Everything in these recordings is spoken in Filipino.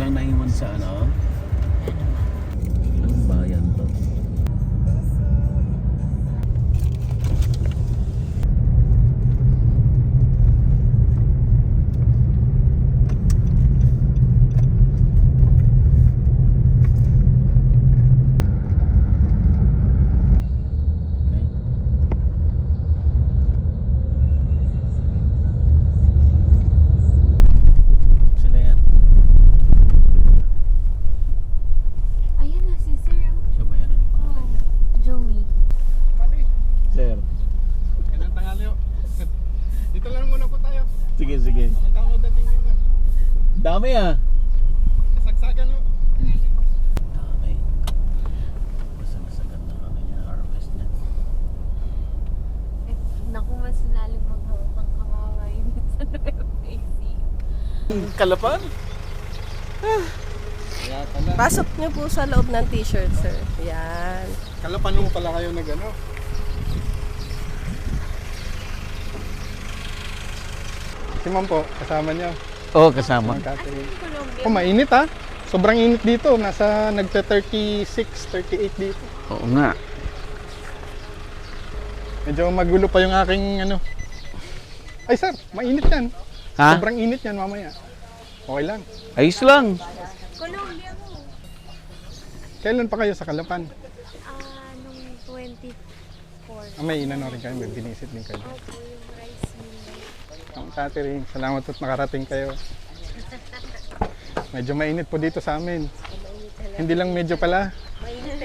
Walang naiwan sa ano? Anong bayan to? Sila yan. Ayan na si Sir. Siya ba yan? Ano Oh, pangalan niya? Joey. Sir. Kailan tanghali ho? Dito lang muna po tayo. Sige, sige. Ang tao dating nyo. Dami ah. Kasagsagan ho. Dami. Masasagan na ano niya, harvest niya. Eh, naku, mas lalim maghawak ng kawawa yun sa FAC. Kalapan? Kaya pala. Pasok niyo po sa loob ng t-shirt, sir. Yan. Kalapan mo pala kayo na gano'n. Si ma'am po, kasama niyo. Oo, kasama. Catherine. Colombia. Oh, mainit ha. Sobrang init dito. Nasa nagte-36, 38 dito. Oo nga. Medyo magulo pa yung aking ano. Ay sir, mainit yan. Ha? Sobrang init yan mamaya. Okay lang. Ayos lang. Colombia mo. Kailan pa kayo sa Kalapan? Nung 24. May inano rin kayo, may binisit din kayo. Opo, yung rice mill. Ang Catherine, salamat at nakarating kayo. Medyo mainit po dito sa amin. Hindi lang medyo pala.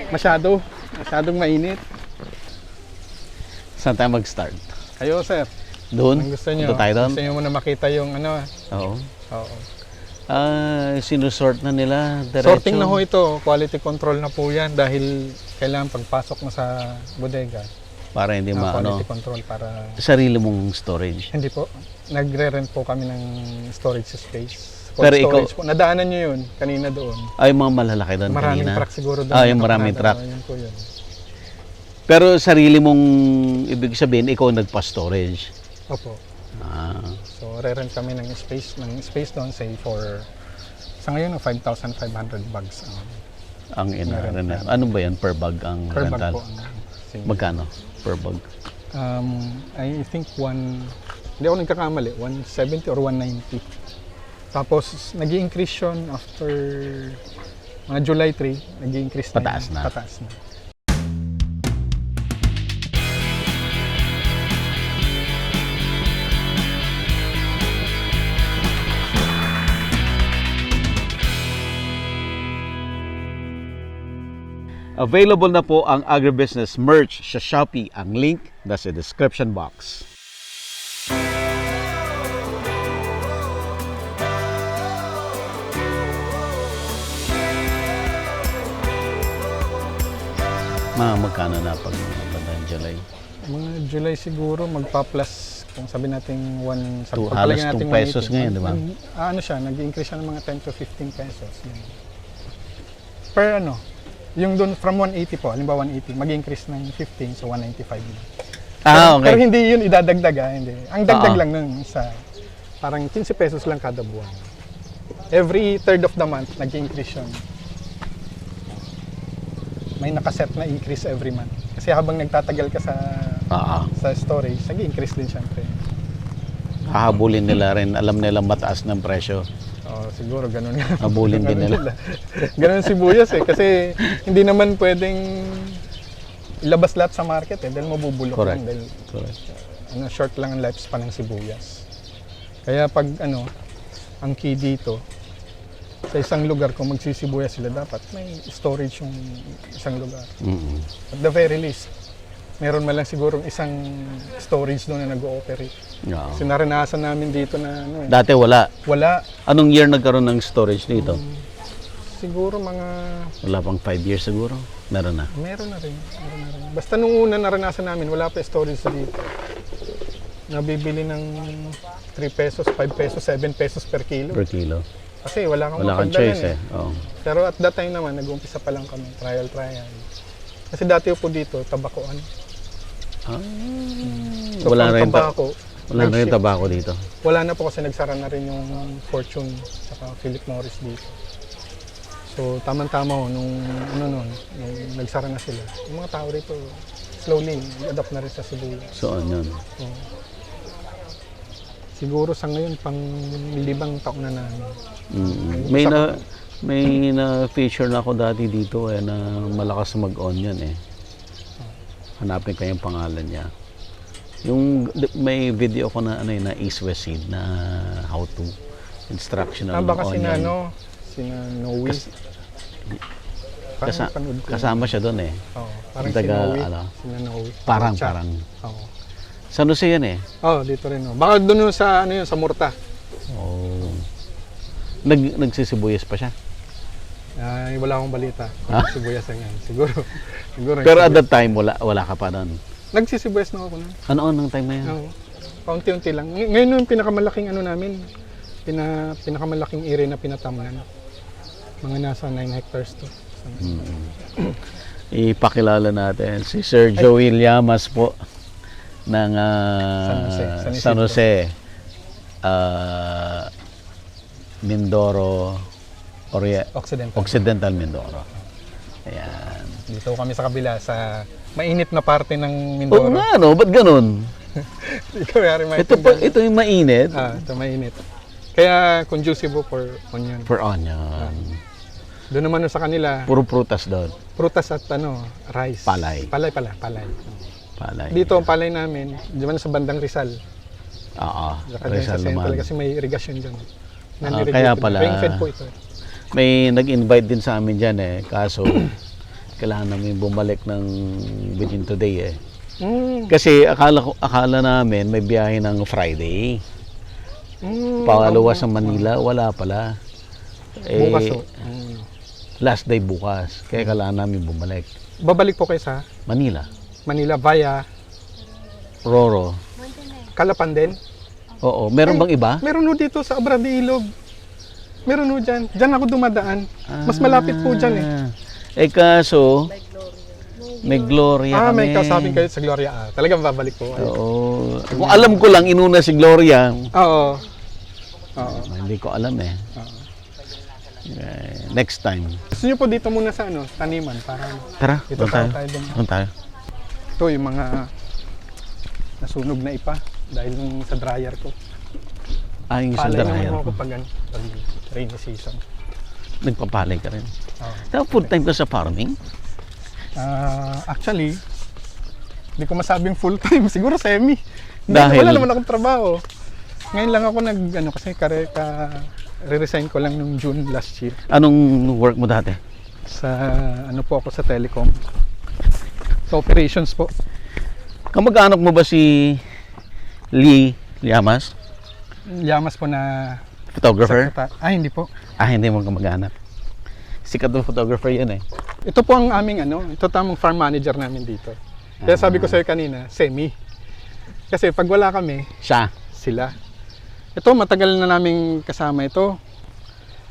Masyadong mainit. Saan tayo mag-start? Kayo sir, Doon? kung gusto nyo, Punta tayo doon? gusto nyo muna makita yung ano. Oo. Oo. Sinusort na nila. Diretso. Sorting na ho ito, quality control na po yan dahil kailangan pagpasok mo sa bodega. Para hindi Quality maano. control para... Sarili mong storage. Hindi po, nagre-rent po kami ng storage space. Pero Storage po. Nadaanan nyo yun kanina doon. Ay, mga malalaki doon Maraming kanina. truck siguro doon. Yung maraming truck. Yun po yun. Pero sarili mong, ibig sabihin, ikaw nagpa-storage. Opo. Ah, So, re-rent kami ng space doon, say for, sa ngayon, 5,500 bags. ang Meron ina. na. Ano ba yan? Per bag ang Per bag rental? po. Single. Magkano? Per bag? I think hindi ako nagkakamali, 170 or 190. Tapos, nag-i-increase yun after mga July 3, nag-i-increase na. Pataas yun. na. Pataas na. Available na po ang agribusiness merch sa Shopee. Ang link nasa description box. Magkano na pag bandang July? Mga July siguro, magpa-plus, kung sabi natin Halos 2 pesos ngayon, di ba? Ano siya, nag-increase siya ng mga 10 to 15 pesos. Yun. Per ano, yung doon from 180 po, halimbawa 180, mag-increase ng 15, so 195 na. Okay. Pero hindi yun idadagdag hindi. Ang dagdag Oo. lang nun sa parang 15 pesos lang kada buwan. Every third of the month, nag-increase yun. May nakaset na increase every month. Kasi habang nagtatagal ka sa storage, nag-increase din syempre. Hahabulin nila rin. Alam nila mataas ng presyo. Siguro ganun nga. Habulin din nila. Ganun sibuyas kasi hindi naman pwedeng ilabas lahat sa market dahil mabubulok Correct. lang dahil Correct. short lang ang lifespan ng sibuyas. Kaya pag ang key dito sa isang lugar kung magsisibuyas sila dapat may storage yung isang lugar. Mm-mm. At the very least, meron man lang siguro isang storage doon na nag-ooperate. Oo. Kasi naranasan namin dito na Dati wala. wala. Anong year nagkaroon ng storage dito? Siguro mga Wala pang 5 years siguro. Meron na. meron na rin. Basta nung una naranasan namin, wala pa storage dito. Nabibili ng 3 pesos, 5 pesos, 7 pesos per kilo. Per kilo. Kasi wala kang Wala kang mapagdalan choice eh. Oo. Pero at that time naman, nag-uumpisa pa lang kami, trial. Kasi dati po dito, tabakoan. So Wala from rin tabako, Wala na rin tabako dito. wala na po kasi nagsara na rin yung Fortune saka Philip Morris dito. So, tamang-tama ho, nung nagsara na sila. Yung mga tao rito, slowly, adapt na rin sa Cebu. So, ano yun? Oo. Siguro sa ngayon, pang 5 taon na namin. May na-feature na ako dati dito na malakas mag-onion eh. Hanapin ko yung pangalan niya. May video ko na na East West Seed na how to instructional Baka onion. sina Noe. Kasama siya doon eh. Oo, parang Taga, sina Noe. Parang. Oo. San Jose yan eh. Dito rin. Baka doon sa sa Murta. Oh. Nagsisibuyas pa siya. Wala akong balita. Sibuyas yan. Siguro. Pero at that time wala ka pa doon. Nagsisibuyas na ako nun. Ano nang time na yan? Oo. Paunti-unti lang. Ngayon yung pinakamalaking namin, pinakamalaking area na pinatamnan. Mga nasa 9 hectares to. Ipakilala natin si Sir Joey Llamas po ng San Jose, Mindoro, Occidental Mindoro. Ayan. Dito kami sa kabila, sa mainit na parte ng Oo Mindoro. nga, no? Ba't ganun? Ikaw yari Ito yung mainit. Ito mainit. Kaya conducive for onion. For onion. Doon naman sa kanila, Puro prutas doon. prutas at rice. Palay. Palay. Palay. Dito ang palay namin, diyan sa bandang Rizal. Oo. Saka dyan sa Rizal Central naman. kasi may irrigation dyan. Kaya pala. Rain-fed po ito. May nag-invite din sa amin dyan eh. Kaso, kailangan namin bumalik ng within today eh. Kasi akala namin may biyahe ng Friday. Pangalawa sa Manila, wala pala. Bukas Last day bukas. Kaya kailangan namin bumalik. Babalik po kayo sa Manila. via Roro. Calapan din. Oo. Meron bang iba? Meron ho dito sa Abra de Ilog. Meron ho dyan. Dyan ako dumadaan. Mas malapit po dyan eh. Kaso, may Gloria kami. May kasabing kayo sa Gloria. Talagang babalik po. Oo. Kung alam ko lang, inuna si Gloria. Oo. Hindi ko alam eh. Next time. Gusto nyo po dito muna sa taniman para Tara, dito doon tayo. tayo dun. Doon tayo. Ito yung mga nasunog na ipa dahil nung sa dryer ko. Yung sa Palay dryer naman ko. ako pag rainy season. Nagpapalay ka rin. Oo. Full time ka sa farming? Actually, hindi ko masabing full time. Siguro semi. Dahil? Wala naman akong trabaho. Ngayon lang ako kasi re-resign ko lang nung June last year. Anong work mo dati? Sa po ako sa telecom. Sa operations po. Kamag-anak mo ba si Lee Llamas? Llamas po na Photographer? hindi po. Hindi mo kamag-anak. Sikat na photographer yan eh. Ito po ang aming ito tamang farm manager namin dito. Kaya sabi ko sa'yo kanina, semi. Kasi pag wala kami, Siya? sila. Ito, matagal na naming kasama ito.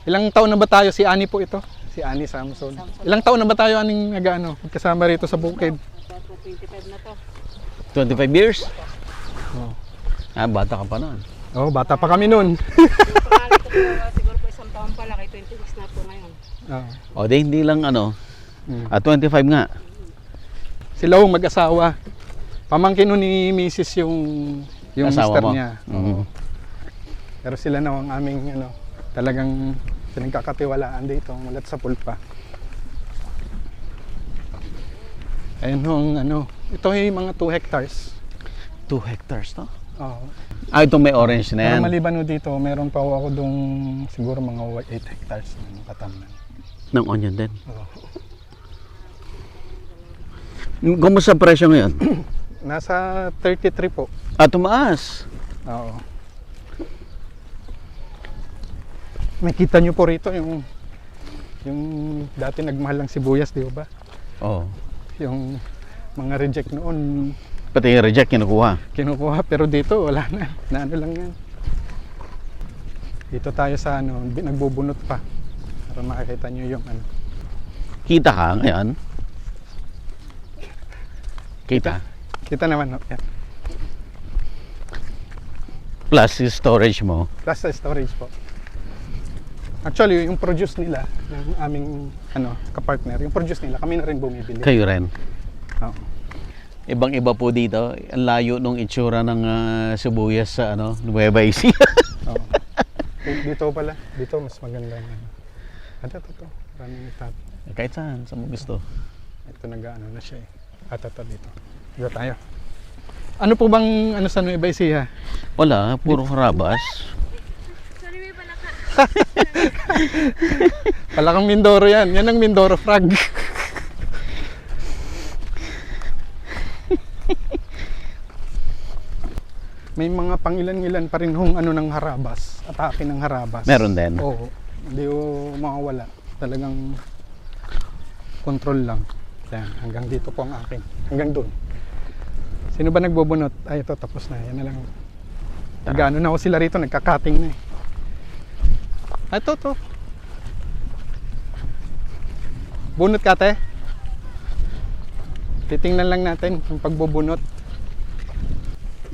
Ilang taon na ba tayo? Si Ani po ito. Si Ani Samson. Ilang taon na ba tayo aning kasama rito sa bukid? 25 na to. 25 years? Oh. Bata ka pa noon. Bata pa kami noon. Pangalit ko po, siguro po isang taon pa lang, 26 na po ngayon. Hindi lang 25 nga. Sila yung mag-asawa. Pamangkin nun ni Mrs. yung Asawa mister mo? niya. Pero sila na ang aming talagang pinagkakatiwalaan dito mulat sa pulpa. Ayun ito ay mga 2 hectares. 2 hectares to? Oo. Itong may orange na yan. Pero maliban dito, meron pa ako dong siguro mga 8 hectares ng katamnan. Ng onion din. Oo. Kumusta presyo ngayon? Nasa 33 po. Tumaas. Oo. Nakita nyo po rito yung dati nagmahal lang sibuyas, di ba? Oo. Yung mga reject noon, Pati yung reject kinukuha, pero dito wala na. Na lang yan. Dito tayo sa nagbubunot pa. Para makikita nyo yung Kita ka ngayon? Kita. Kita naman, yan. Plus yung storage mo. Plus sa storage po. Actually, yung produce nila, ng aming kapartner, yung produce nila, kami na rin bumibili. Kayo rin. Oo. Ibang-iba po dito. Ang layo nung itsura ng sibuyas sa Nueva Ecija. Oo. Dito pala, dito mas maganda na. Ito. Maraming tap. Kahit saan mo gusto. Ito nag-ano na siya eh. Ito dito. Dito tayo. Ano po bang sa Nueva Ecija? Wala, puro harabas. Sorry, may palaka. Palakang Mindoro yan. Yan ang Mindoro frog. May mga pangilan-ilan pa rin ng harabas. Atake ng harabas. Meron din. Oo. Hindi ko makawala. Talagang control lang. Yan. Hanggang dito po ang akin. Hanggang doon. Sino ba nagbubunot? Ay, ito. Tapos na. Yan na lang. Nag-ano na ako sila rito. Nagka-cutting na eh. Ay, ito. Bunot ka, te. Titingnan lang natin yung pagbubunot.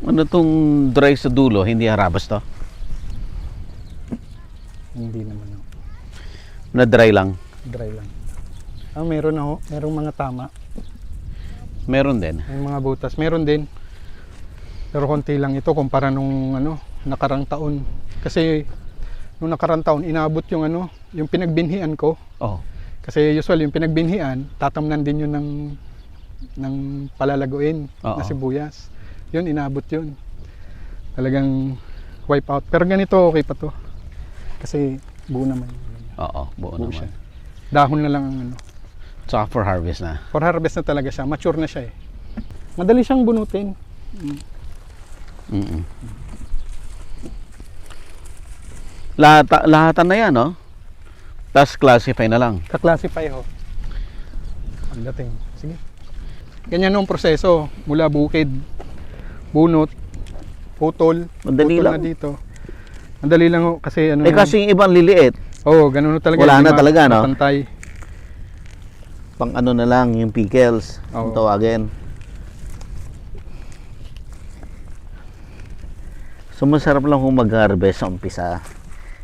Ano tong dry sa dulo? Hindi harabas to? Hindi naman. No. Na dry lang? Dry lang. Meron ako. Merong mga tama. Meron din. May mga butas. Meron din. Pero konti lang ito kumpara nung nakarang taon. Kasi nung nakarang taon, inabot yung yung pinagbinhian ko. Oh. Kasi usually yung pinagbinhian, tatamnan din yun ng palalaguin na sibuyas. Yun, inabot yun. Talagang wipe out. Pero ganito, okay pa to. Kasi buo naman. Oo, buo naman. Siya. Dahon na lang ang Tsaka for harvest na. For harvest na talaga siya. Mature na siya eh. Madali siyang bunutin. Mm-mm. Lahatan na yan, no? Tapos classify na lang. Ka-classify ho. Pagdating. Sige. Ganyan ang proseso. Mula bukid, bunot, putol, Madali putol lang. na dito. Madali lang ho. Kasi Kasi yung ibang liliit, Oo, ganun na talaga. Wala Hindi na talaga, no? Pantay. pang na lang, yung pickles, Oo. ang tawagin. So masarap lang kung mag-harvest sa umpisa.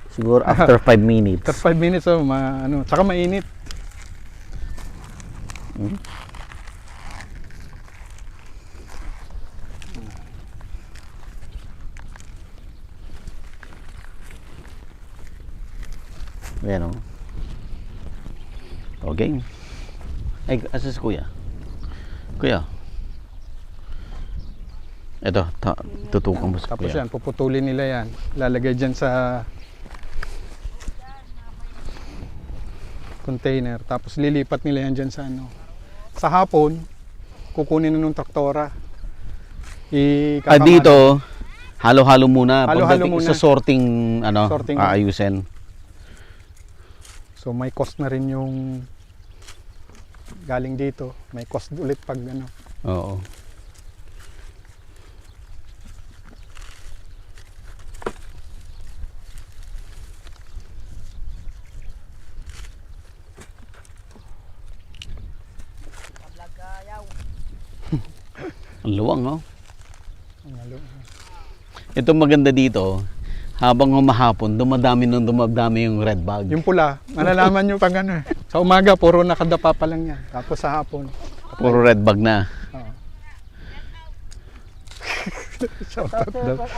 Siguro after 5 minutes. After 5 minutes, tsaka mainit. Ayan o. Okay. Ay, asas kuya. Kuya. Ito, tutukan mo sa Tapos kuya. yan, puputulin nila yan. Lalagay dyan sa container. Tapos lilipat nila yan dyan sa Sa hapon, kukunin na nung traktora. Dito, halo-halo muna. Halo-halo Pagdating muna. sa sorting, Sorting. aayusin. So may cost na rin yung galing dito. May cost ulit pag Oo. Ang luwang, no? Ito maganda dito, habang humahapon, dumadami yung red bug. Yung pula, malalaman nyo pag Sa umaga, puro nakadapa pa lang yan. Tapos sa hapon, Puro red bug na. shout out daw.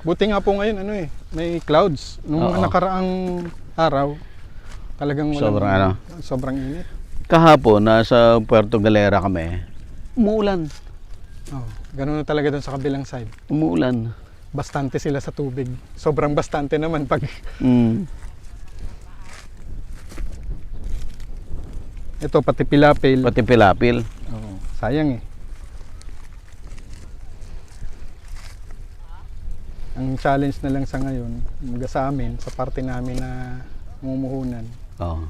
Buti nga po ngayon, may clouds. Nung Oo. nakaraang araw, talagang sobrang init. Kahapon, nasa Puerto Galera kami, umuulan. Ganun na talaga doon sa kabilang side. Umuulan. Bastante sila sa tubig. Sobrang bastante naman pag... Ito, pati pilapil. Pati pilapil. Sayang eh. Ang challenge na lang sa ngayon, sa amin, sa parte namin na mumuhunan. Oo.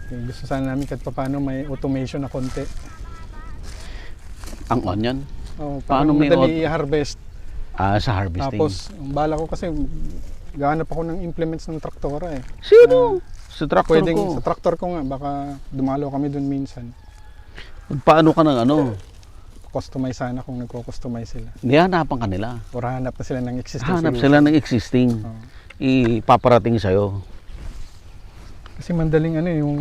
Gusto sana namin kahit paano may automation na konti. Ang onion? Paano may madali i-harvest. Sa harvesting. Tapos, ang bala ko kasi, gahanap ako ng implements ng traktora eh. Sino? Sa traktor ko. Sa traktor ko nga, baka dumalo kami dun minsan. Paano ka ng magko-customize sana kung nagko-customize sila. Hindi, hanapan ka nila. Or hanap na sila ng existing Hanap solution. sila ng existing. Oo. Ipaparating sa'yo. Kasi mandaling ano yung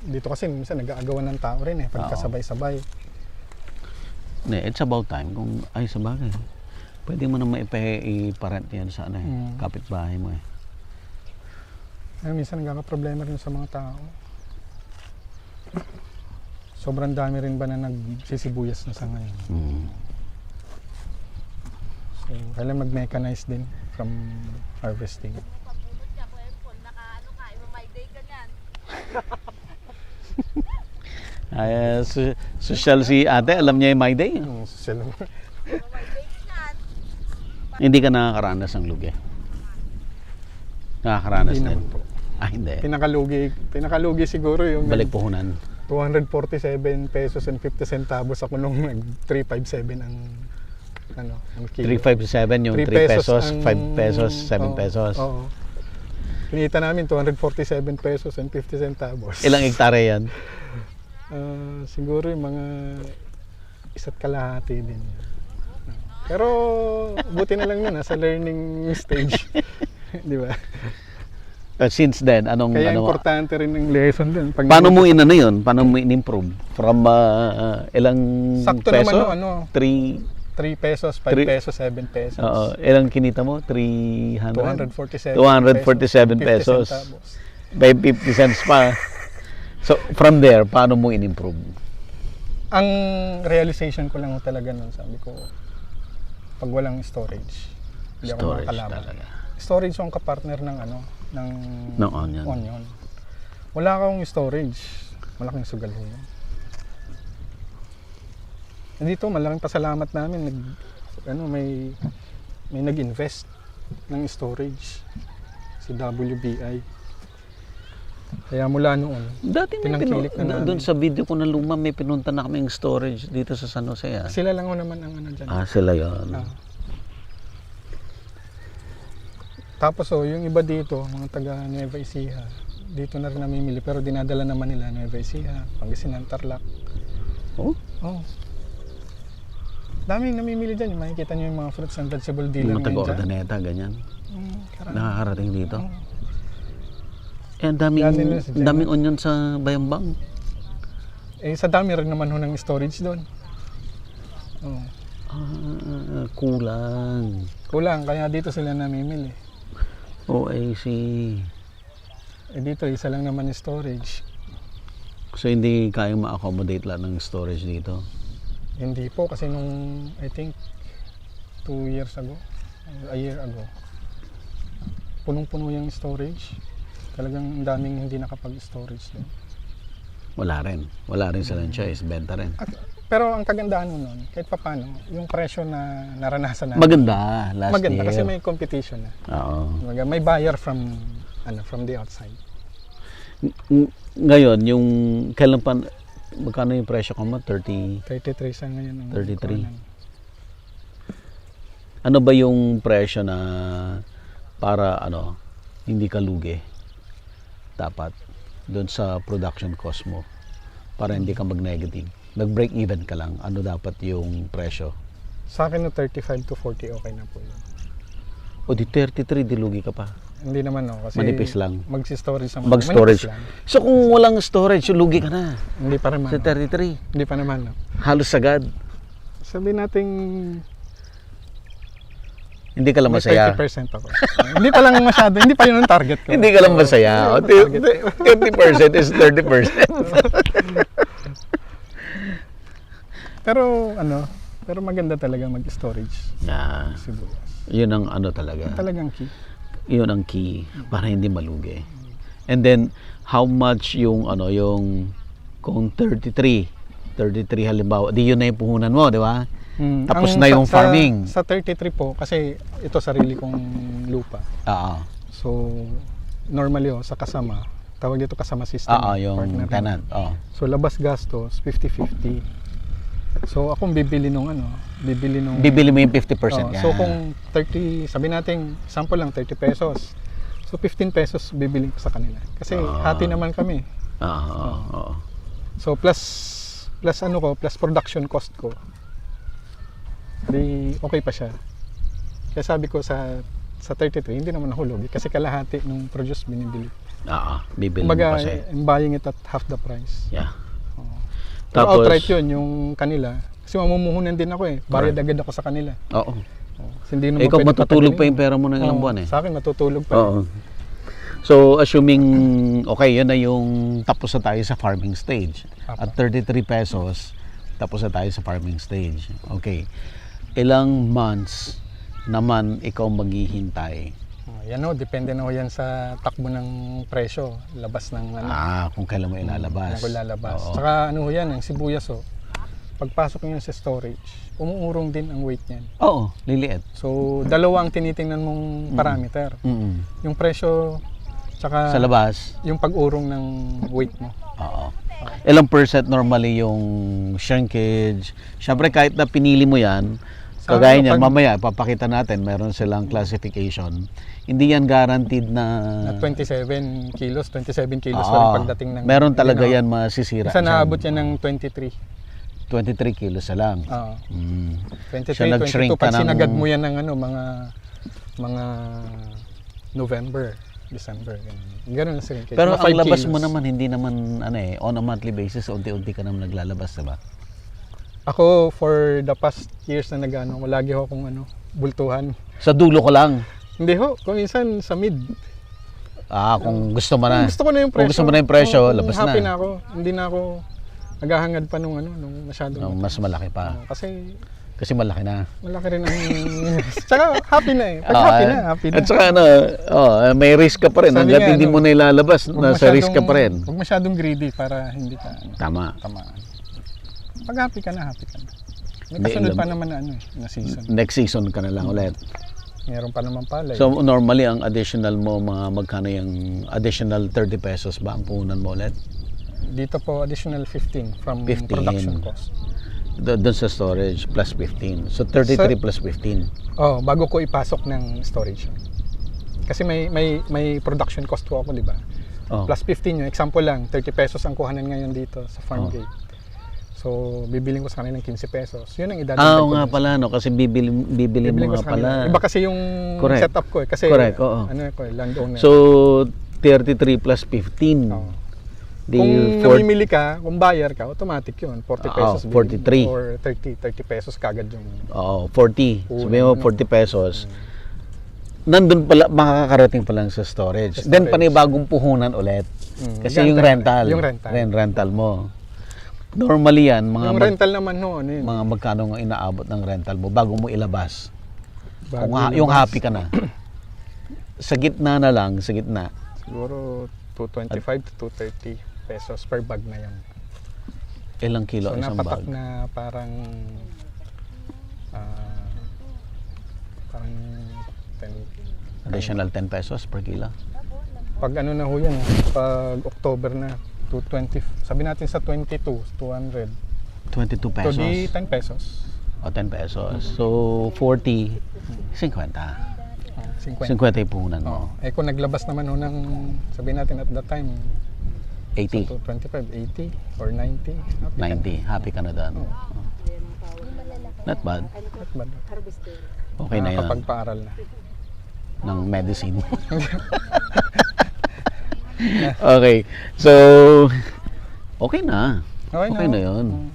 dito kasi minsan nag-aagawan ng tao rin pagkasabay-sabay. It's about time kung ay sa bagay. Pwede mo na iparent yan sa kapitbahay mo eh. Ay, minsan nagkakaproblema rin sa mga tao. Sobrang dami rin ba na nagsisibuyas na sa ngayon. So, kailangan mag-mechanize din from harvesting. Social si ate, alam niya yung My Day. Sila. Hindi ka nakakaranas ng lugi. Nakakaranas Hindi din. naman po. Hindi. Pinakalugi siguro yung Balik puhunan. 247 pesos and 50 centavos ako nung nag 357 ang kilo. 357 yung 3 pesos, 5 pesos, 7 pesos. Oo. Kinita namin 247 pesos and 50 centavos. Ilang hektare yan? Siguro yung mga 1.5 din. Pero buti na lang nun, sa learning stage. Di ba? Since then, anong Kaya importante rin ng lesson din. Paano mo yun? Paano mo in-improve? From ilang sakto peso? naman 3 3 pesos, 5 pesos, 7 pesos. Ilang kinita mo? 300? 247 pesos. centavos. By 50 cents pa. So, from there, paano mo in-improve? Ang realization ko lang talaga nun, sabi ko, pag walang storage, hindi ako Storage makakalaban. talaga. Storage yung kapartner ng Ng onion. Wala akong storage, malaking sugal ho yun. Dito, malaking pasalamat namin, may nag-invest ng storage, si WBI. Kaya mula noon, Dati may pinangkilik na namin. doon sa video ko na luma, may pinunta na kaming storage dito sa San Jose. Sila lang ho naman ang dyan. Sila yun. Tapos yung iba dito, mga taga Nueva Ecija, dito na rin namimili pero dinadala naman nila Nueva Ecija, Pangasinan, Tarlac. Oh? Oh. Daming namimili dyan. Makikita nyo yung mga fruits and vegetable dealer Mga ngayon dyan. taga-ordaneta, ganyan. Karami. Nakakarating dito. Oo. Ang Yan nila sa Jenna. daming onion sa Bayambang. Sa dami rin naman ho ng storage doon. Oh. Kulang. Kulang, kaya dito sila namimili. I see. Dito, isa lang naman yung storage. So, hindi kayang ma-accommodate lahat ng storage dito? Hindi po, kasi nung, I think, 2 years ago, a year ago, punong-puno yung storage. Talagang daming hindi nakapag-storage doon. Wala rin. Wala rin silang choice. Benta rin. Pero ang kagandahan nun, kahit papano, yung presyo na naranasan natin. Maganda. Last Maganda year. kasi may competition na. Oo. May buyer from the outside. Ngayon, yung kailan pa, magkano yung presyo ko mo? 33 sa ngayon. 33. Ano ba yung presyo na para hindi ka lugi? Dapat doon sa production cost mo para hindi ka mag-negative. Nag-break even ka lang. Ano dapat yung presyo? Sa akin, 35 to 40 okay na po yun. O di 33, di lugi ka pa. Hindi naman kasi Manipis lang. Mag-storage sa Mag-storage. manipis lang. So kung walang storage, lugi ka na. Hindi pa naman. Sa 33. Hindi pa naman. Halos sagad. Sabihin natin Hindi ka lang may masaya. 30% ako. Hindi pa lang masyado. Hindi pa yun ang target ko. Hindi ka lang masaya. O, 30% is 30%. Pero pero maganda talaga mag-storage. Yeah. Sibuyas. Yun ang talaga. Talagang key. Yun ang key para hindi malugi. And then how much yung kung 33 halimbawa, di yun na yung puhunan mo, di ba? Tapos na yung farming. Sa 33 po, kasi ito sarili kong lupa. Oo. So, normally sa kasama, tawag dito kasama system. Yung partner. tenant. Oo. So, labas gastos, 50-50. So, akong bibili nung bibili mo yung 50% yan. So, kung 30, sabi natin, sample lang, 30 pesos. So, 15 pesos bibili ko sa kanila. Kasi hati naman kami. Oo. So, plus production cost ko, di okay pa siya. Kaya sabi ko sa 33, hindi naman nahulog kasi kalahati nung produce binibili. Bibili mo Kumbaga, kasi. I'm buying it at half the price. Yeah. Oo. Pero outright yun, yung kanila. Kasi mamumuhunan din ako eh. Bayad agad ako sa kanila. Oo. Kasi hindi naman Ikaw pwede matutulog pa patagalin. yung pera mo ng ilang Oo, buwan eh. Sa akin matutulog pa. Oo. So, assuming, okay, yun na yung tapos na tayo sa farming stage. At 33 pesos, tapos na tayo sa farming stage. Okay. Ilang months naman ikaw maghihintay? Yan o, depende na ho yan sa takbo ng presyo. Labas ng ano. Kung kailan mo ilalabas. Kung lalabas. Oo. Tsaka ano ho yan, yung sibuyas o. Pagpasok nyo sa storage, umuurong din ang weight niyan. Oo, liliit. So, dalawa ang tinitingnan mong parameter. Yung presyo, tsaka Sa labas? yung pag-urong ng weight mo. Oo. Ilang percent normally yung shrinkage? Siyempre kahit na pinili mo yan, kagaya niyan, mamaya papakita natin, meron silang classification. Hindi yan guaranteed na... 27 kilos pa rin pagdating ng... Meron talaga yan masisira. Isa naabot yan ng 23. 23 kilos na lang. Oo. 23, Siya nag-shrink 22. Pag ka ng- sinagad mo yan ng ano, mga November, December. Ganun na sila. Pero ang labas mo naman, hindi naman on a monthly basis, unti-unti ka naman naglalabas, diba? Ako, for the past years na nag-ano, lagi ho akong bultuhan. Sa dulo ko lang. Hindi ho, kung minsan sa mid. Kung gusto mo na. Gusto ko na yung presyo. Kung gusto mo na yung presyo, kung labas happy na. na ako. Hindi na ako naghahangad pa nung masyadong. Mas malaki pa. Kasi malaki na. malaki rin ang... Tsaka happy na eh. Pag happy na. At saka may risk ka pa rin. Sabi Hanggat nga, hindi mo na ilalabas, nasa risk ka pa rin. Huwag masyadong greedy para hindi ka Tama. tamaan. Pag happy ka na. May Hindi, kasunod pa naman na season. Next season ka na lang ulit. Meron pa naman palay. So normally ang additional mo, mga magkano yung additional 30 pesos ba ang puhunan mo ulit? Dito po additional 15 from 15. production cost. Doon sa storage plus 15. So 33 plus 15. Bago ko ipasok ng storage. Kasi may production cost ko ako, di ba? Plus 15 yung example lang, 30 pesos ang kuhanan ngayon dito sa farm gate. So, bibiling ko sa kanila ng 15 pesos. Yun ang idadagdag ko. Nga pala, no? Kasi bibili mo nga pala. Iba kasi yung Correct. setup ko eh. Kasi Correct, oo. Landowner. So, 33 plus 15. Kung namimili ka, kung buyer ka, automatic yun. 40 pesos. 43. Or 30 pesos kagad yung... 40. Sabi mo 40 pesos. Nandun pala, makakarating pa lang sa storage. Then, panibagong puhunan ulit. Kasi yung rental. Yung rental. Rental mo. Normally yan, yung rental naman yun. Mga magkano nga inaabot ng rental mo bago mo ilabas. Bago Yung happy ka na. Sa gitna na lang, sa gitna. Siguro 225 to 230 pesos per bag na yun. Ilang kilo So isang napatak bag? na parang 10. Additional 10 pesos per kilo? Pag ano na ho yan, pag October na, 220, sabi natin sa 22, 200. 22 So pesos? di 10 pesos. 10 pesos. So 40, 50. 50. 50 yung puhunan mo. Kung naglabas naman ho ng, sabi natin at that time, 80, so 25, 80 or 90. 90. Happy ka na doon. Not bad. Not bad. Okay na yun. Nakakapagpaaral na. Ng medicine. Okay. So, okay na. Okay na yun.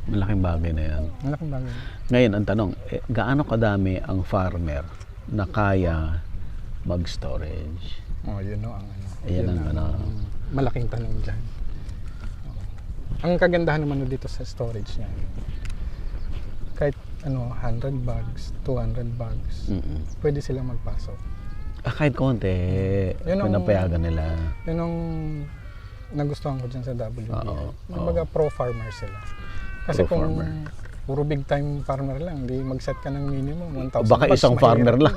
Malaking bagay na yan. Malaking bagay. Ngayon, ang tanong, gaano kadami ang farmer na kaya mag-storage? Yun o ang ano. Ayan ang ano. Malaking tanong dyan. Ang kagandahan naman dito sa storage niya, kahit 100 bags, 200 bags, pwede silang magpasok. Kahit konti, pinapayagan nila. Yun ang nagustuhan ko dyan sa WBA. Kumbaga pro-farmer sila. Kasi kung puro big time farmer lang, di mag-set ka ng minimum 1,000 Baka bags, isang farmer mahirap lang.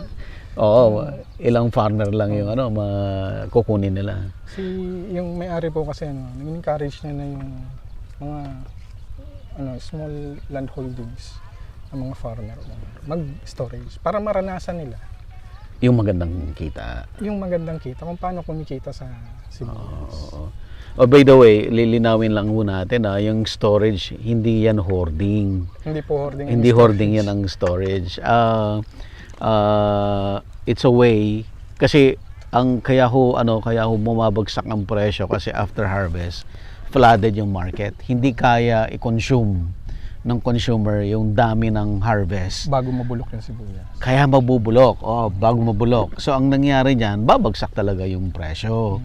Oo, ilang farmer lang yung kukunin nila. Yung may-ari po kasi nag-encourage niya na yung mga small land holdings ng mga farmer mag-storage para maranasan nila Yung magandang kita. yung magandang kita, kung paano kumikita sa sibuyas. Oh, by the way, lilinawin lang ho natin yung storage, hindi yan hoarding. Hindi po hoarding. Hindi hoarding yan ang storage. It's a way kasi kaya ho bumabagsak ang presyo kasi after harvest flooded yung market. Hindi kaya i-consume ng consumer yung dami ng harvest. Bago mabulok yung sibuyas. Kaya mabubulok. Bago mabulok. So ang nangyari diyan, babagsak talaga yung presyo.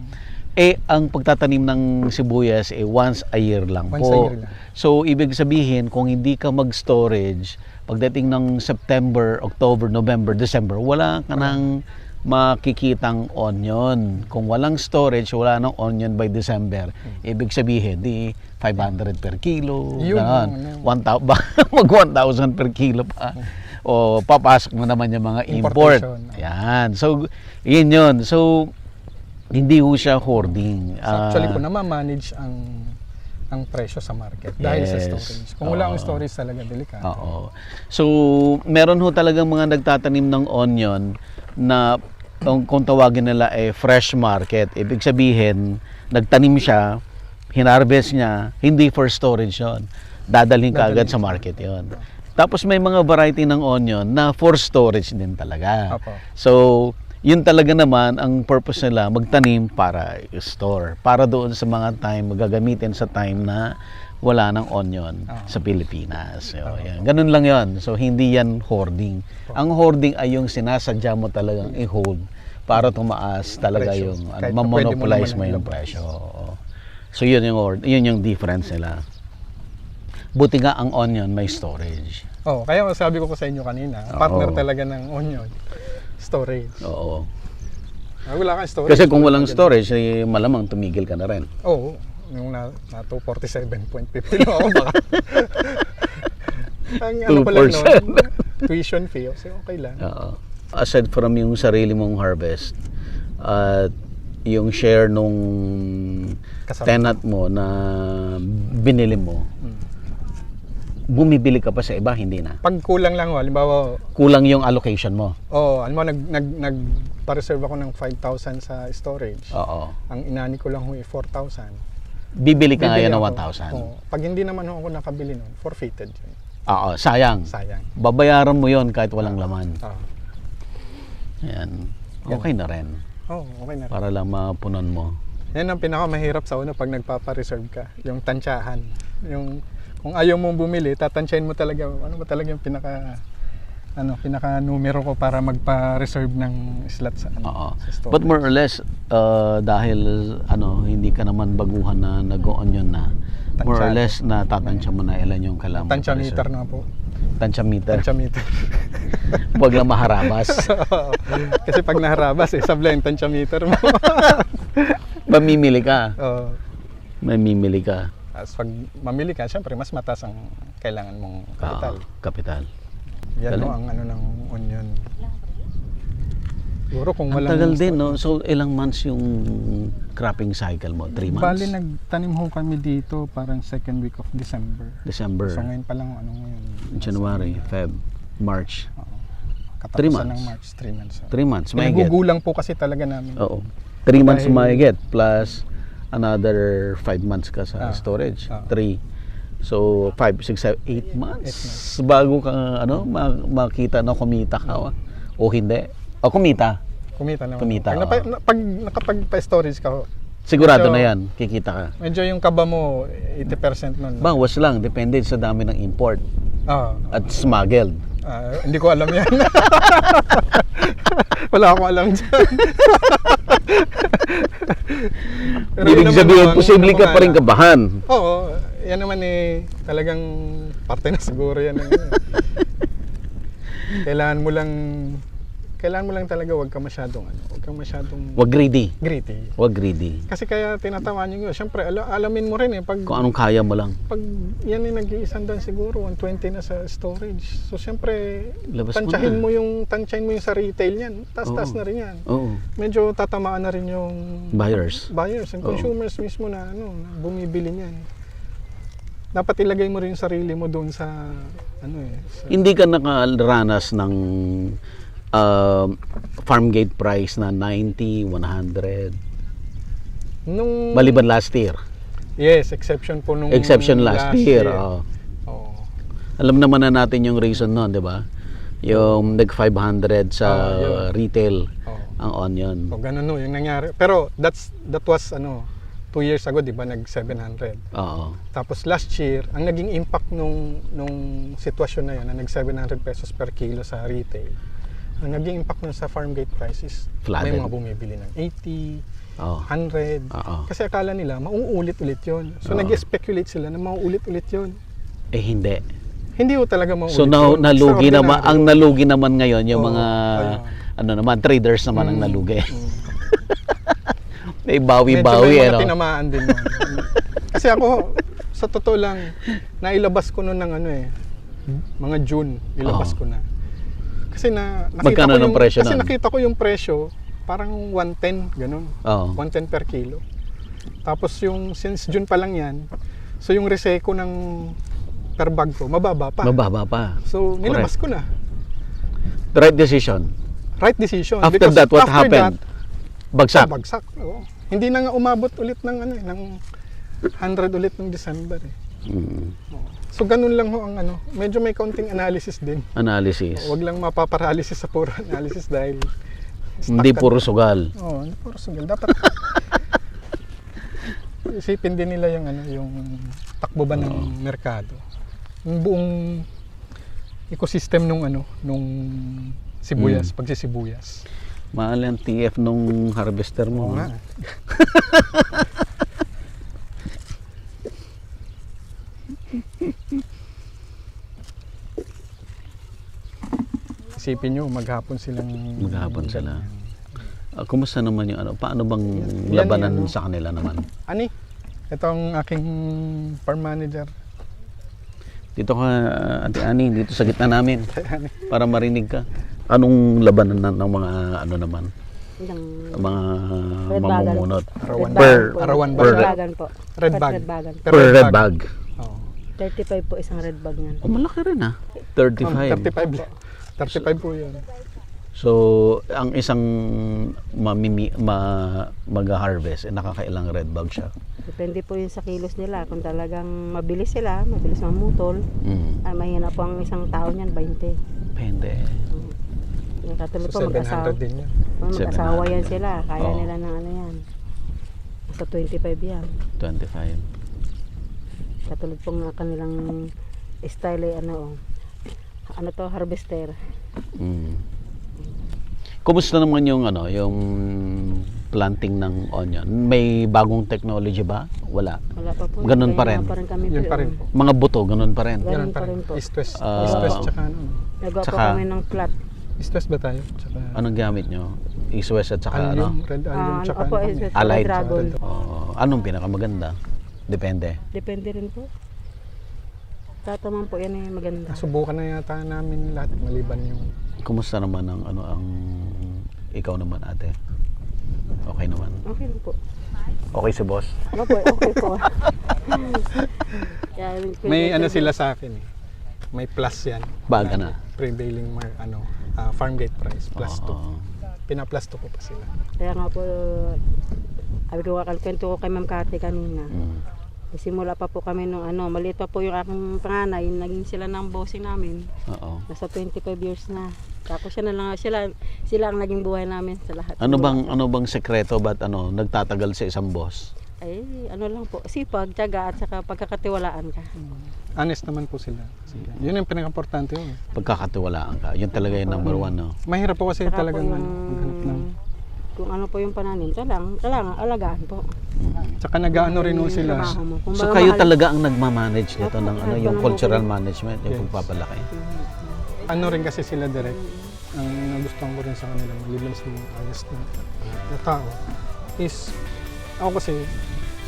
Ang pagtatanim ng sibuyas once a year lang Once po. a year lang. So ibig sabihin kung hindi ka mag-storage pagdating ng September, October, November, December, wala ka nang makikitang onion. Kung walang storage, wala nang onion by December. Ibig sabihin, di 500 per kilo. Yun, Ganun. Mag 1,000 per kilo pa. O papasok mo naman yung mga import. Importation. Yan. So, yun yun. So, hindi ho siya hoarding. Actually po, namamanage ang presyo sa market dahil sa Yes. storage. Kung wala akong storage talaga, delikado. Oo. So, meron ho talagang mga nagtatanim ng onion na kung tawagin nila fresh market. Ibig sabihin, nagtanim siya, hinarvest niya, hindi for storage yon. Dadalhin ka agad sa market yon. Tapos may mga variety ng onion na for storage din talaga. Opo. So, yun talaga naman ang purpose nila, magtanim para i-store. Para doon sa mga time, magagamitin sa time na wala ng onion sa Pilipinas. So, yan. Ganun lang yon. So, hindi yan hoarding. Ang hoarding ay yung sinasadya mo talagang i-hold para tumaas talaga Presyo. yung Kahit na ma-monopolize pwede mo mo naman yung ilabas. presyo. Oo. So, yun yung difference nila. Buti nga ang onion may storage. Kaya sabi ko sa inyo kanina, partner talaga ng onion, storage. Oo. Wala kang storage. Kasi kung walang storage, malamang tumigil ka na rin. Oo. Yung na 247.50 na ako baka. Ang ano pa lang nun, tuition fee. So okay lang. Oo. Aside from yung sarili mong harvest at yung share nung Kasama. tenant mo na binili mo, bumibili ka pa sa iba, hindi na. Pag kulang lang, halimbawa, Kulang yung allocation mo. halimbawa nagpa-reserve ako ng 5,000 sa storage. Oo. Ang inani ko lang 4,000. Bibili ka ngayon ng ako. 1,000. Pag hindi naman ako nakabili nun, forfeited yun. Oo, sayang. Sayang. Babayaran mo yon kahit walang laman. Oo. Yan. Okay na rin. Okay na rin. Para lang mapunon mo. Yan ang pinakamahirap sa una pag nagpapa-reserve ka. Yung tansyahan. Yung, kung ayaw mong bumili, tatansyahin mo talaga, ano ba talaga yung pinaka numero ko para magpa-reserve ng slot sa, Oo. sa store. But more or less, dahil hindi ka naman baguhan na nag-onion na, more or Tansyado. less natatansya mo na ilan yung kailangan mo. Tansya meter na po. Tansya meter. Tansya meter. Huwag lang maharabas. Kasi pag naharabas, sablay yung tansya meter mo. Mamimili ka. Oo. Mamimili ka. Tapos pag mamili ka, syempre mas mataas ang kailangan mong kapital. Kapital. Yan Galing. no, ang ano ng onion. Siguro kung Ang walang tagal din, no? So, ilang months yung cropping cycle mo? 3 months? Bali, nagtanim ho kami dito parang second week of December. December, So ngayon pa lang, ngayon? January, Feb, March. Katapusan 3 months. ng March, 3 months. 3 months, may get. Nagugulang po kasi talaga namin. Oo. 3 months Dahil- may get plus another 5 months ka sa storage. 3. So 5, 6, 7, 8 months bago ka makita na kumita ka o hindi. O kumita. Kumita naman. Kumita, Pag nakapag-storage ka, Sigurado Medyo- na yan, kikita ka. medyo yung kaba mo, 80% nun. Bawas lang, depende sa dami ng import at smuggled. Hindi ko alam yan. Wala akong alam dyan. Pero yun Ibig naman sabihin, ang posible ka pa rin namamana. kabahan. Oo, yan naman talagang parte na siguro yan. Kailangan mo lang talaga wag ka masyadong Wag greedy. greedy. Wag greedy. Kasi kaya tinatamaan nyo, syempre alamin mo rin pag Kung anong kaya mo lang. yan nag-iisang dan siguro 120 na sa storage. So syempre Labas mo tansyahin na. mo yung sa retail niyan. Taas na rin yan. Oo. Medyo tatamaan na rin yung Buyers. and Oo. consumers mismo na na bumibili niyan. Dapat ilagay mo rin yung sarili mo doon sa sa Hindi ka nakaranas ng farm gate price na 90, 100. Nung, Maliban last year. yes, exception po nung Exception last year. Oo. Oo. Alam naman na natin yung reason nun, di ba? Yung nag-500 sa yun. retail Oo. ang onion. So, ganun no, yung nangyari. Pero that was 2 years ago, di ba, nag-700. Oo. Tapos last year, ang naging impact nung sitwasyon na yun, na nag-700 pesos per kilo sa retail, ang naging impact nun sa farm gate price is Flooded. may mga bumibili ng 80, Oo. 100. Oo. Kasi akala nila, mauulit-ulit yun. So, Oo. nag-speculate sila na mauulit-ulit yun. Eh hindi. Hindi ho talaga mauulit So yun. nalugi Sa naman, ordinaryo. ang nalugi naman ngayon yung Oo, mga ayun. traders naman ang nalugi. Mm. May Medyo bawi-bawi may mga ano. tinamaan din nun. Kasi ako, sa totoo lang, nailabas ko nun ng mga June, ilabas Oo. ko na. Kasi nakita Magkano ko ng presyo kasi nun? nakita ko yung presyo, parang 110, ganun. Oo. 110 per kilo. Tapos since June pa lang yan, so yung reseko ng per bag ko, mababa pa. Mababa pa. So, nilabas ko na. The right decision. Right decision. After Because that, what after happened? Bagsak. Bagsak. Oo. Hindi na nga umabot ulit ng ng 100 ulit ng December eh. Mm. So ganun lang ho ang medyo may kaunting analysis din. Analysis. Huwag lang mapaparalysis sa puro analysis dahil Hindi stuck ka. puro sugal. Oo, hindi puro sugal. Dapat isipin din nila yung takbo ba ng merkado. Yung buong ecosystem nung sibuyas, pagsisibuyas. Mahal ang TF nung harvester mo. Oo ha? nga. Isipin nyo, maghapon silang... Maghapon sila. Kumusta naman yung paano bang Yan labanan yung sa kanila naman? Ani, ito ang aking farm manager. Dito ka, Ate Ani, dito sa gitna namin para marinig ka. Anong labanan ng mga naman? Ng Mga Red mamumunot. Arawan Per, Arawan per, ba? bagan po. Red bag. Red bagan. Per per red bag. Oo. 35 po isang red bag niyan. Oh, malaki rin ah. 35. 35 lang. 35 po yun. So, ang isang mag-harvest, nakakailang red bag siya. Depende po yun sa kilos nila. Kung talagang mabilis sila, mabilis mamutol, mahina po ang isang tao niyan, 20. Depende. Yung katulad So po, mag-asawa. 700 din yun. Mag-asawa yan sila. Kaya Oo. nila ng yan. Sa 25 yan. 25. Katulad po ng kanilang style ay harvester. Kumusta naman yung yung planting ng onion? May bagong technology ba? Wala. Wala pa po. Ganun pa Kaya rin. nga pa rin kami Yun po, pa rin eh. po. Mga buto, ganun pa rin. Ganun Ganun pa pa rin. rin po. East-west. Ah. East-west tsaka Nagawa po Tsaka- kami ng flat. East-west ba tayo? Tsaka Anong gamit nyo? East, west at saka allium, red allium, tsaka Opo, is it Allied. dragon. Anong pinakamaganda? Depende. Depende rin po. Tataman po yan maganda. Subukan na yata namin lahat maliban yung Kumusta naman ang ikaw naman, ate? Okay naman. Okay lang po. Okay si boss? Okay po. Kaya, may sila sa akin eh. May plus yan. Baga na. Prevailing farm gate price plus 2. Oo. Pina-plus 2 ko pa sila. Kaya nga po, sabi ko kwento ko kay Ma'am Cathy kanina. Simula pa po kami nung maliit pa po yung aking panganay, naging sila ng bossing namin. Oo. Nasa 25 years na. Tapos sila ang naging buhay namin sa lahat. Ano bang sekreto ba't nagtatagal sa isang boss? Ay, lang po, sipag, tiyaga at saka pagkakatiwalaan ka. Honest naman po sila. Sige. Yun yung pinaka-importante yun. Pagkakatiwalaan ka. Yun talaga yung number one, no? Mahirap po kasi Saka talagang po maghanap ng... kung ano po yung pananim, kailangan alagaan po. Tsaka nag-ano rin po sila. Trabaho mo. Kung So baga kayo mahal- talaga ang nagmamanage nito ng yung Opo, cultural opo. management, yung Yes. pagpapalaki. Ano rin kasi sila direct. Ang nagustuhan ko rin sa kanila, maliban sa mga honest na tao, is ako kasi,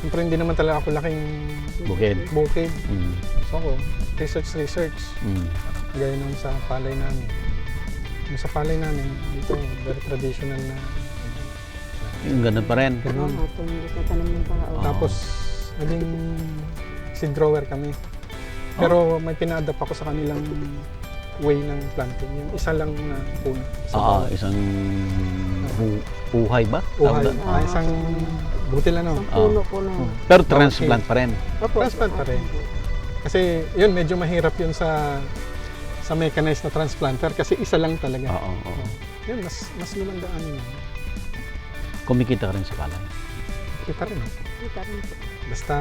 siyempre hindi naman talaga ako laking bukid. So ako, research. Gaya nung sa palay namin. Yung sa palay namin, dito, very traditional na. Yung ganun pa rin. Ganun. Ito yung gusto tanim ng tao. Tapos, naging seed grower kami. Pero may pina-adapt ako sa kanilang way ng planting. Yung isa lang na puno. Sa bawat Isang uhay ba? uhay. Tawag na? Isang Buti lang no. Ang puno po na yun. Pero transplant pa rin. Opo. Transplant pa rin. Kasi yun, medyo mahirap yun sa mechanized na transplanter kasi isa lang talaga. Oo, oo. Yun, mas lumandaan yun. Kumikita ka rin sa palay. Kita rin. Kita rin po. Basta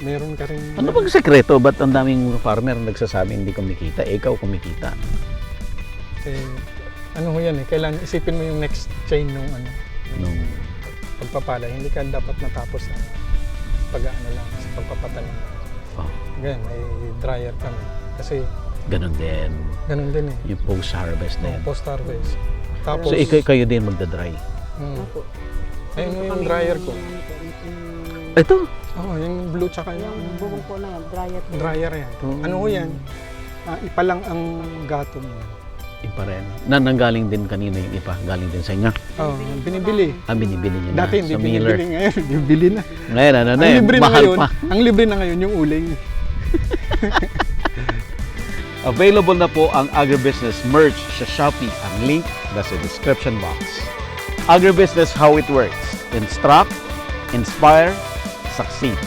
meron ka rin. Ano bang sekreto? Ba't ang daming farmer nagsasabi hindi kumikita? Ikaw kumikita. Eh, ano ho yan eh, kailangan isipin mo yung next chain nung Nung pagpapalay. Hindi ka dapat matapos sa pag-ano lang, sa pagpapatanim. oh, Ngayon, may dryer kami. Kasi ganun din. ganun din eh. Yung post-harvest na yan. Post-harvest. Tapos, So, kayo din magdadry. Opo. ayun yung dryer ko. Ito. Oo, yung blue tsaka Yung yung bubong po na yan, dryer po. dryer yan. Ano ho yan? Ipalang ang gato niya. Ipa rin. Nanggaling din kanina yung ipa. Galing din sa inyo. Oo, binibili. Binibili niyo na Dati hindi sa Miller. binibili, ngayon bibili na. Ngayon, ano na Ang eh, libre na mahal ngayon, pa. ang libre na ngayon yung uling. Available na po ang Agribusiness merch sa Shopee. Ang link nasa description box. Agribusiness, how it works. Instruct, inspire, succeed.